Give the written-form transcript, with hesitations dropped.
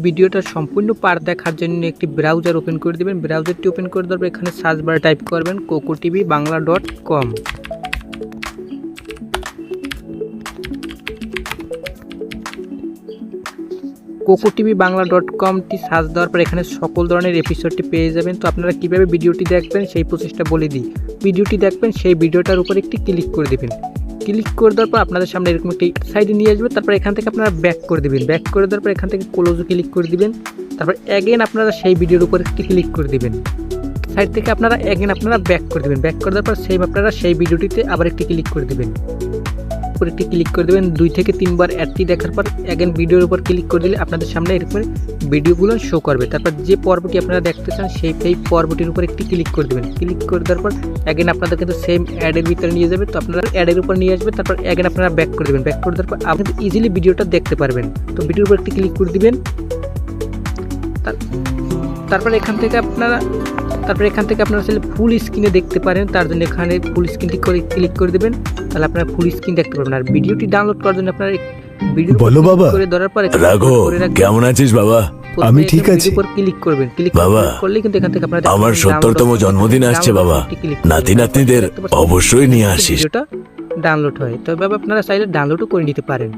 ভিডিওটা সম্পূর্ণ পার দেখার জন্য একটি ব্রাউজার ওপেন করে দেবেন। ব্রাউজারটি ওপেন করে দেওয়ার পর এখানে সার্চ বারে টাইপ করবেন cocotvbangla.com। cocotvbangla.com-টি সার্চ দেওয়ার পর এখানে সকল ধরনের এপিসোডটি পেয়ে যাবেন। তো আপনারা কীভাবে ভিডিওটি দেখবেন সেই প্রসেসটা বলে দিই। ভিডিওটি দেখবেন, সেই ভিডিওটার উপর একটি ক্লিক করে দেবেন। ক্লিক করে দেওয়ার পর আপনাদের সামনে এরকম একটি সাইডে নিয়ে আসবে। তারপর এখান থেকে আপনারা ব্যাক করে দেবেন। ব্যাক করে দেওয়ার পর এখান থেকে ক্লোজে ক্লিক করে দিবেন। তারপর অ্যাগেন আপনারা সেই ভিডিওর উপর একটি ক্লিক করে দিবেন। সাইড থেকে আপনারা অ্যাগেন আপনারা ব্যাক করে দেবেন। ব্যাক করে দেওয়ার পর সেম আপনারা সেই ভিডিওটিতে আবার একটি ক্লিক করে দেবেন। উপর একটি ক্লিক করে দেবেন। 2 থেকে 3 বার অ্যাডটি দেখার পর অ্যাগেন ভিডিওর উপর ক্লিক করে দিলে আপনাদের সামনে এরকম ভিডিওগুলো শো করবে। তারপর যে পর্বটি আপনারা দেখতে চান সেই পর্বটির উপর একটি ক্লিক করে দেবেন। ক্লিক করে দেওয়ার পর অ্যাগেন আপনাদের কিন্তু সেম অ্যাডের ভিতরে নিয়ে যাবে। তো আপনারা অ্যাডের উপর নিয়ে আসবে। তারপর অ্যাগেন আপনারা ব্যাক করে দেবেন। ব্যাক করে দেওয়ার পর আপনি ইজিলি ভিডিওটা দেখতে পারবেন। তো ভিডিওর উপর একটি ক্লিক করে দিবেন। তারপর এখান থেকে আপনারা চাইলে ফুল স্ক্রিনে দেখতে পারেন। তার জন্য এখানে ফুল স্ক্রিনটি করে ক্লিক করে দেবেন। তাহলে আপনারা ফুল স্ক্রিন দেখতে পারবেন। আর ভিডিওটি ডাউনলোড করার জন্য আপনারা ভিডিও বলো বাবা, করে ধরার পর রাঘো কেমন আছিস বাবা? আমি ঠিক আছি। উপর ক্লিক করবেন। ক্লিক করলে কিন্তু এখান থেকে আপনারা আমার 70তম জন্মদিন আসছে বাবা, নাতি নাতনিদের অবশ্যই নিয়ে আসিস। ভিডিওটা ডাউনলোড হয়। তবে বাবা আপনারা চাইলে ডাউনলোডও করে নিতে পারেন।